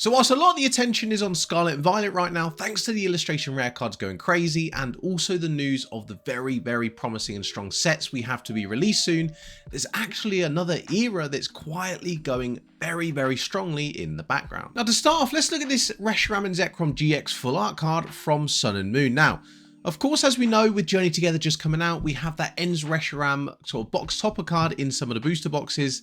So whilst a lot of the attention is on Scarlet Violet right now, thanks to the illustration rare cards going crazy and also the news of the very promising and strong sets we have to be released soon, there's actually another era that's quietly going very strongly in the background. Now to start off, let's look at this Reshiram Zekrom GX full art card from Sun and Moon. Now, of course, as we know, with Journey Together just coming out, we have that Ends Reshiram sort of box topper card in some of the booster boxes.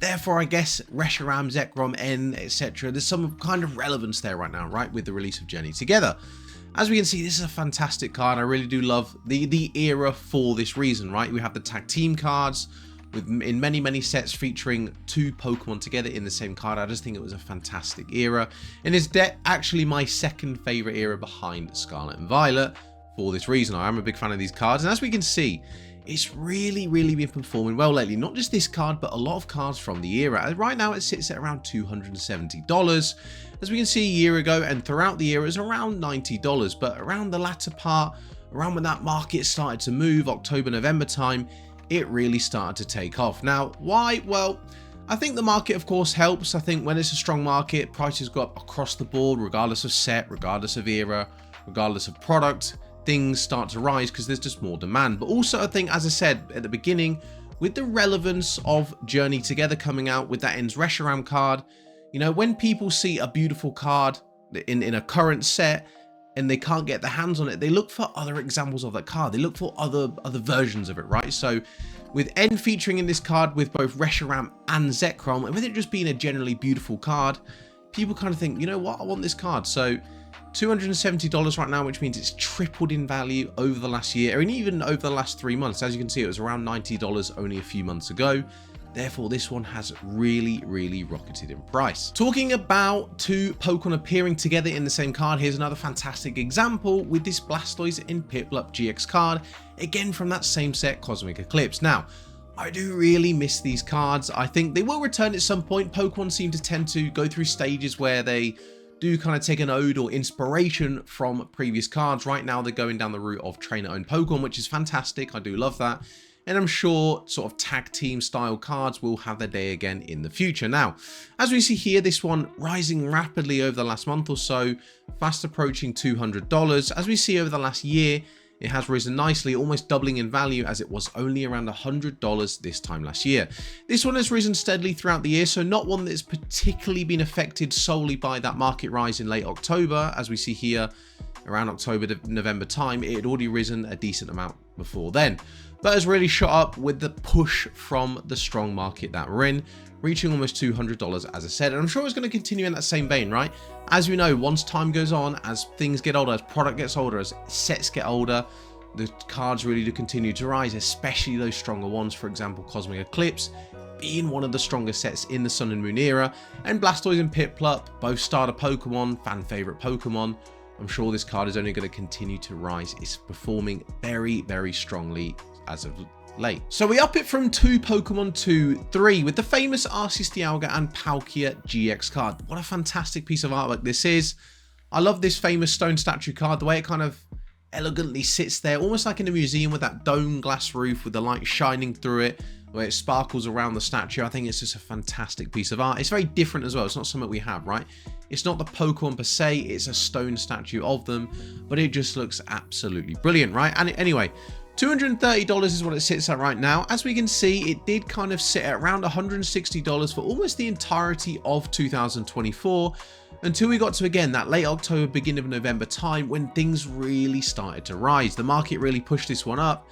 Therefore, I guess Reshiram, Zekrom, N, etc. There's some kind of relevance there right now, right, with the release of Journey Together. As we can see, this is a fantastic card. I really do love the era for this reason, right? We have the tag team cards in many sets featuring two Pokemon together in the same card. I just think it was a fantastic era. And it's actually my second favorite era behind Scarlet and Violet for this reason. I am a big fan of these cards. And as we can see, it's really been performing well lately. Not just this card, but a lot of cards from the era. Right now, it sits at around $270. As we can see a year ago, and throughout the era, it's around $90. But around the latter part, around when that market started to move, October, November time, it really started to take off. Now, why? Well, I think the market, of course, helps. I think when it's a strong market, prices go up across the board, regardless of set, regardless of era, regardless of product. Things start to rise because there's just more demand. But also, I think, as I said at the beginning, with the relevance of Journey Together coming out with that Ends Reshiram card, you know, when people see a beautiful card in a current set and they can't get their hands on it, they look for other examples of that card. They look for other versions of it, right? So with N featuring in this card with both Reshiram and Zekrom, and with it just being a generally beautiful card, people kind of think, you know what, I want this card. So $270 right now, which means it's tripled in value over the last year, and even over the last 3 months. As you can see, it was around $90 only a few months ago. Therefore, this one has really rocketed in price. Talking about two Pokemon appearing together in the same card, here's another fantastic example with this Blastoise Piplup GX card, again from that same set, Cosmic Eclipse. Now, I do really miss these cards. I think they will return at some point. Pokemon seem to tend to go through stages where they do kind of take an ode or inspiration from previous cards. Right now, they're going down the route of trainer-owned Pokemon, which is fantastic. I do love that. And I'm sure sort of tag team style cards will have their day again in the future. Now, as we see here, this one rising rapidly over the last month or so, fast approaching $200. As we see over the last year, it has risen nicely, almost doubling in value, as it was only around $100 this time last year. This one has risen steadily throughout the year, so not one that's particularly been affected solely by that market rise in late October. As we see here, around October to November time, it had already risen a decent amount before then, but has really shot up with the push from the strong market that we're in, reaching almost $200, as I said. And I'm sure it's going to continue in that same vein, right? As we know, once time goes on, as things get older, as product gets older, as sets get older, the cards really do continue to rise, especially those stronger ones. For example, Cosmic Eclipse being one of the strongest sets in the Sun and Moon era, and Blastoise and Piplup, both starter Pokemon, fan favorite Pokemon. I'm sure this card is only going to continue to rise. It's performing very strongly as of late. So we up it from 2 Pokemon to 3 with the famous Arceus, Dialga and Palkia GX card. What a fantastic piece of artwork this is. I love this famous stone statue card, the way it kind of elegantly sits there, almost like in a museum with that dome glass roof with the light shining through it, where it sparkles around the statue. I think it's just a fantastic piece of art. It's very different as well. It's not something we have, right? It's not the Pokemon per se, it's a stone statue of them, but it just looks absolutely brilliant, right? And anyway, $230 is what it sits at right now. As we can see, it did kind of sit at around $160 for almost the entirety of 2024, until we got to, again, that late October, beginning of November time, when things really started to rise. The market really pushed this one up,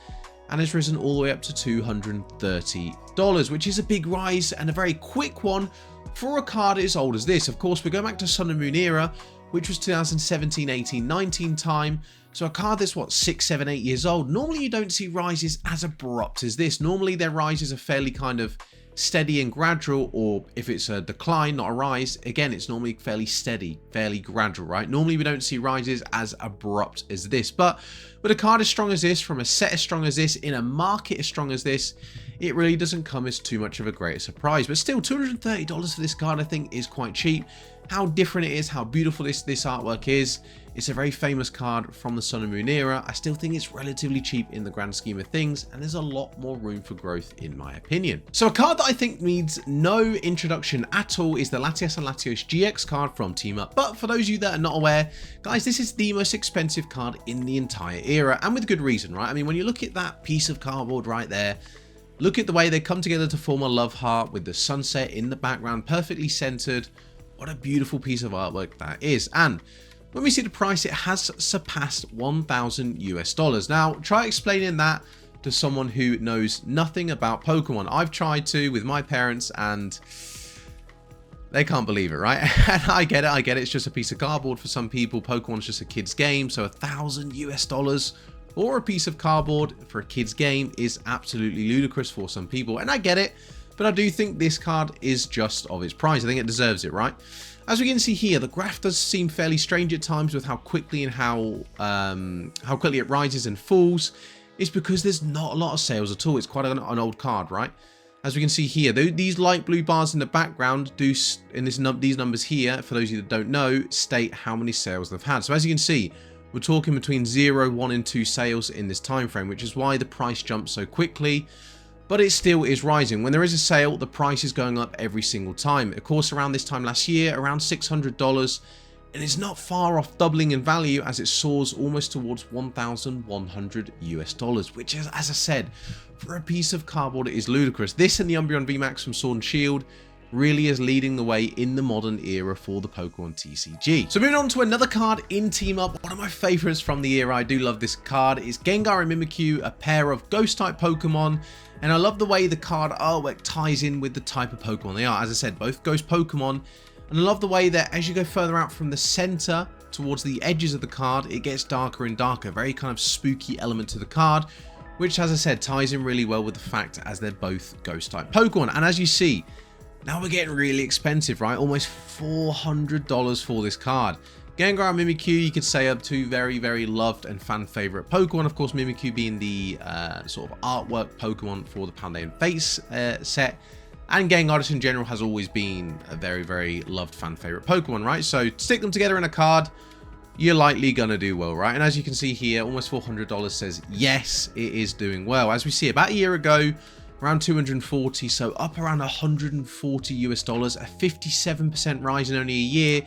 and it's risen all the way up to $230, which is a big rise and a very quick one for a card as old as this. Of course, we're going back to Sun and Moon era, which was 2017, 18, 19 time. So a card that's, what, 6, 7, 8 years old. Normally, you don't see rises as abrupt as this. Normally, their rises are fairly kind of steady and gradual, or if it's a decline, not a rise, again, it's normally fairly steady, fairly gradual, right? Normally, we don't see rises as abrupt as this. But with a card as strong as this, from a set as strong as this, in a market as strong as this, it really doesn't come as too much of a great surprise. But still, $230 for this card, I think, is quite cheap. how different it is, how beautiful this artwork is. It's a very famous card from the Sun and Moon era. I still think it's relatively cheap in the grand scheme of things, and there's a lot more room for growth in my opinion. So a card that I think needs no introduction at all is the Latias Latios GX card from Team Up. But for those of you that are not aware, guys, this is the most expensive card in the entire era, and with good reason, right? I mean, when you look at that piece of cardboard right there, look at the way they come together to form a love heart with the sunset in the background, perfectly centered. What a beautiful piece of artwork that is. And when we see the price, it has surpassed $1,000 US. Now, try explaining that to someone who knows nothing about Pokemon. I've tried to with my parents and they can't believe it, right? And I get it. It's just a piece of cardboard for some people. Pokemon's just a kid's game. So $1,000 US or a piece of cardboard for a kid's game is absolutely ludicrous for some people. And I get it, but I do think this card is just of its price. I think it deserves it, right? As we can see here, the graph does seem fairly strange at times with how quickly and how quickly it rises and falls. It's because there's not a lot of sales at all. It's quite an old card, right? As we can see here, these light blue bars in the background do, in these numbers here, for those of you that don't know, state how many sales they've had. So as you can see, we're talking between 0, 1 and 2 sales in this time frame, which is why the price jumps so quickly. But it still is rising. When there is a sale, the price is going up every single time. Of course, around this time last year, around $600, and it's not far off doubling in value as it soars almost towards $1,100 US, which is, as I said, for a piece of cardboard, it is ludicrous. This and the Umbreon VMAX from Sword and Shield really is leading the way in the modern era for the Pokemon TCG. So moving on to another card in Team Up, one of my favorites from the era. I do love this card. It's Gengar and Mimikyu, a pair of ghost type Pokemon. And I love the way the card artwork ties in with the type of Pokemon they are. As I said, both ghost Pokemon. And I love the way that as you go further out from the center towards the edges of the card, it gets darker and darker. Very kind of spooky element to the card, which, as I said, ties in really well with the fact as they're both ghost type Pokemon. And as you see, now we're getting really expensive, right? Almost $400 for this card. Gengar and Mimikyu, you could say, are two very, very loved and fan favorite Pokemon. Of course, Mimikyu being the sort of artwork Pokemon for the Pandaean Fates set. And Gengar just in general has always been a very, very loved fan favorite Pokemon, right? So stick them together in a card, you're likely going to do well, right? And as you can see here, almost $400 says, yes, it is doing well. As we see, about a year ago, around 240, so up around $140 US, a 57% rise in only a year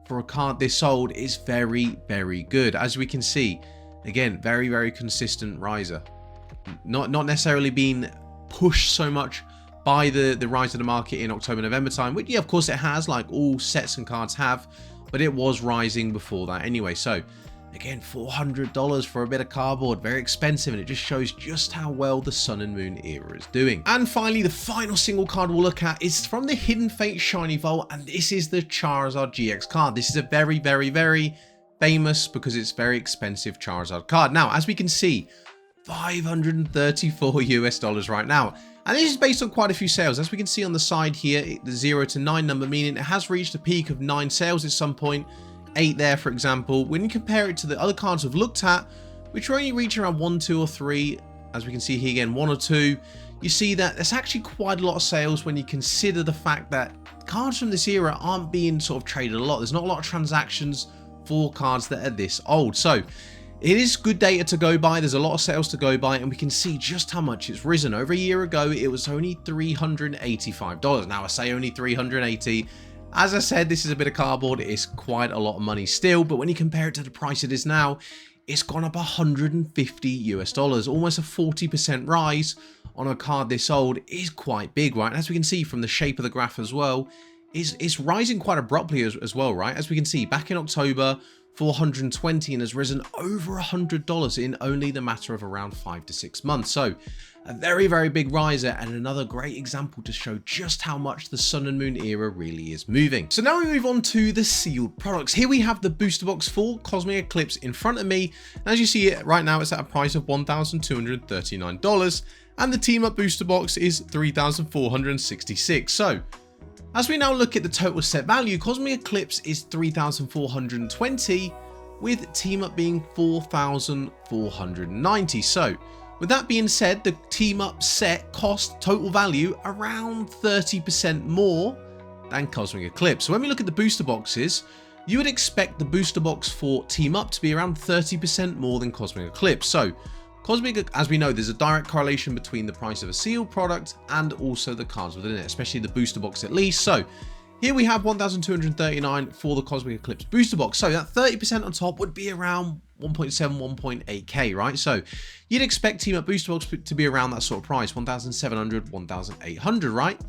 for a card this old is very, very good. As we can see, again, very, very consistent riser. Not necessarily being pushed so much by the rise of the market in October, November time, which, yeah, of course it has, like all sets and cards have, but it was rising before that anyway. So again, $400 for a bit of cardboard, very expensive, and it just shows just how well the Sun and Moon era is doing. And finally, the final single card we'll look at is from the Hidden Fate Shiny Vault, and this is the Charizard GX card. This is a very, very, very famous, because it's very expensive Charizard card. Now, as we can see, $534 US right now. And this is based on quite a few sales. As we can see on the side here, the 0 to 9 number, meaning it has reached a peak of 9 sales at some point. 8 there, for example. When you compare it to the other cards we've looked at, which are only reaching around 1, 2, or 3, as we can see here again, 1 or 2, you see that there's actually quite a lot of sales when you consider the fact that cards from this era aren't being sort of traded a lot. There's not a lot of transactions for cards that are this old. So it is good data to go by. There's a lot of sales to go by, and we can see just how much it's risen. Over a year ago, it was only $385. Now, I say only $380. As I said, this is a bit of cardboard. It's quite a lot of money still, but when you compare it to the price it is now, it's gone up $150 US. Almost a 40% rise on a card this old is quite big, right? And as we can see from the shape of the graph as well, it's rising quite abruptly as well, right? As we can see, back in October, 420, and has risen over $100 in only the matter of around 5 to 6 months. So a very, very big riser, and another great example to show just how much the Sun and Moon era really is moving. So now we move on to the sealed products. Here we have the booster box for Cosmic Eclipse in front of me. And as you see it right now, it's at a price of $1,239, and the Team Up booster box is $3,466. So as we now look at the total set value, Cosmic Eclipse is $3,420, with Team Up being $4,490. So with that being said, the Team Up set cost total value around 30% more than Cosmic Eclipse. So when we look at the booster boxes, you would expect the booster box for Team Up to be around 30% more than Cosmic Eclipse. So Cosmic, as we know, there's a direct correlation between the price of a sealed product and also the cards within it, especially the booster box at least. So here we have 1,239 for the Cosmic Eclipse booster box. So that 30% on top would be around 1.7, 1.8k, right? So you'd expect Team Up booster box to be around that sort of price, 1,700, 1,800, right?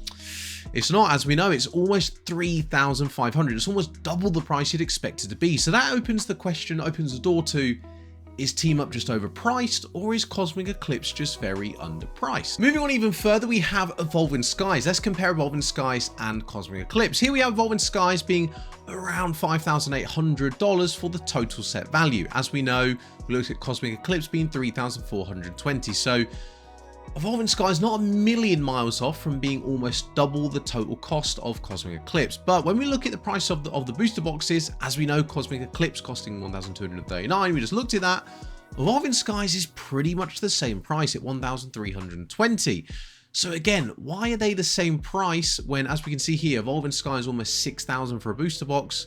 It's not, as we know, it's almost 3,500. It's almost double the price you'd expect it to be. So that opens the question, opens the door to, is Team Up just overpriced, or is Cosmic Eclipse just very underpriced? Moving on even further, we have Evolving Skies. Let's compare Evolving Skies and Cosmic Eclipse. Here we have Evolving Skies being around $5,800 for the total set value. As we know, we looked at Cosmic Eclipse being $3,420. So Evolving Skies not a million miles off from being almost double the total cost of Cosmic Eclipse. But when we look at the price of the booster boxes, as we know, Cosmic Eclipse costing 1,239, we just looked at that. Evolving Skies is pretty much the same price at 1,320. So again, why are they the same price when, as we can see here, Evolving Skies almost 6,000 for a booster box?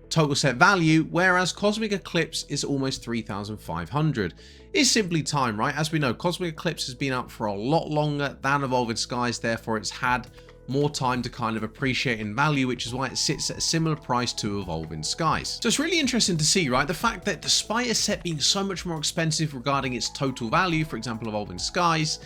Total set value, whereas Cosmic Eclipse is almost 3,500. It's simply time, right? As we know, Cosmic Eclipse has been out for a lot longer than Evolving Skies, therefore it's had more time to kind of appreciate in value, which is why it sits at a similar price to Evolving Skies. So it's really interesting to see, right? The fact that despite a set being so much more expensive regarding its total value, for example, Evolving Skies,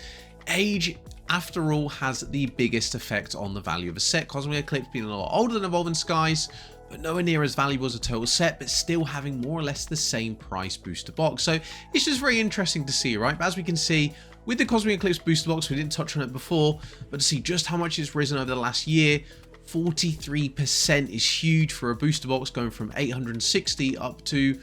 age, after all, has the biggest effect on the value of a set. Cosmic Eclipse being a lot older than Evolving Skies, but nowhere near as valuable as a total set, but still having more or less the same price booster box. So it's just very interesting to see, right? But as we can see, with the Cosmic Eclipse booster box, we didn't touch on it before, but to see just how much it's risen over the last year, 43% is huge for a booster box, going from 860 up to,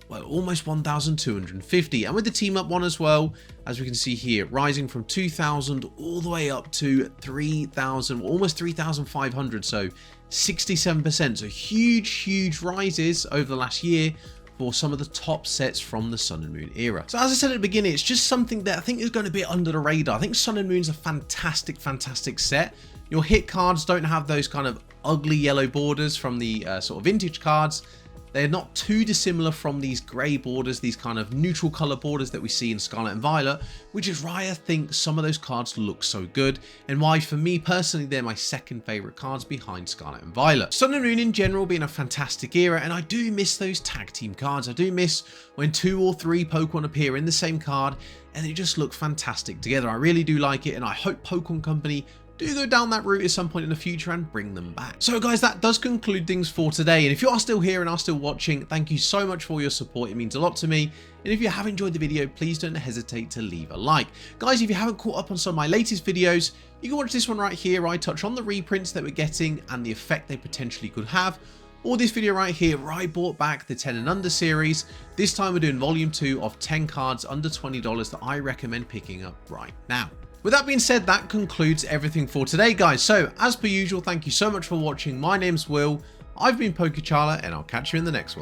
well, almost 1,250. And with the Team Up one as well, as we can see here, rising from 2,000 all the way up to 3,000, almost 3,500. So 67%. So huge rises over the last year for some of the top sets from the Sun and Moon era. So as I said at the beginning, it's just something that I think is going to be under the radar. I think Sun and Moon's a fantastic set. Your hit cards don't have those kind of ugly yellow borders from the sort of vintage cards. They're not too dissimilar from these grey borders, these kind of neutral colour borders that we see in Scarlet and Violet, which is why I think some of those cards look so good, and why for me personally they're my second favourite cards behind Scarlet and Violet. Sun and Moon in general being a fantastic era, and I do miss those tag team cards. I do miss when 2 or 3 Pokemon appear in the same card and they just look fantastic together. I really do like it, and I hope Pokemon Company do go down that route at some point in the future and bring them back. So guys, that does conclude things for today, and if you are still here and are still watching, thank you so much for your support. It means a lot to me, and if you have enjoyed the video, please don't hesitate to leave a like. Guys, if you haven't caught up on some of my latest videos, you can watch this one right here where I touch on the reprints that we're getting and the effect they potentially could have, or this video right here where I bought back the 10 and under series. This time we're doing volume 2 of 10 cards under $20 that I recommend picking up right now. With that being said, that concludes everything for today, guys. So, as per usual, thank you so much for watching. My name's Will, I've been Pokechala, and I'll catch you in the next one.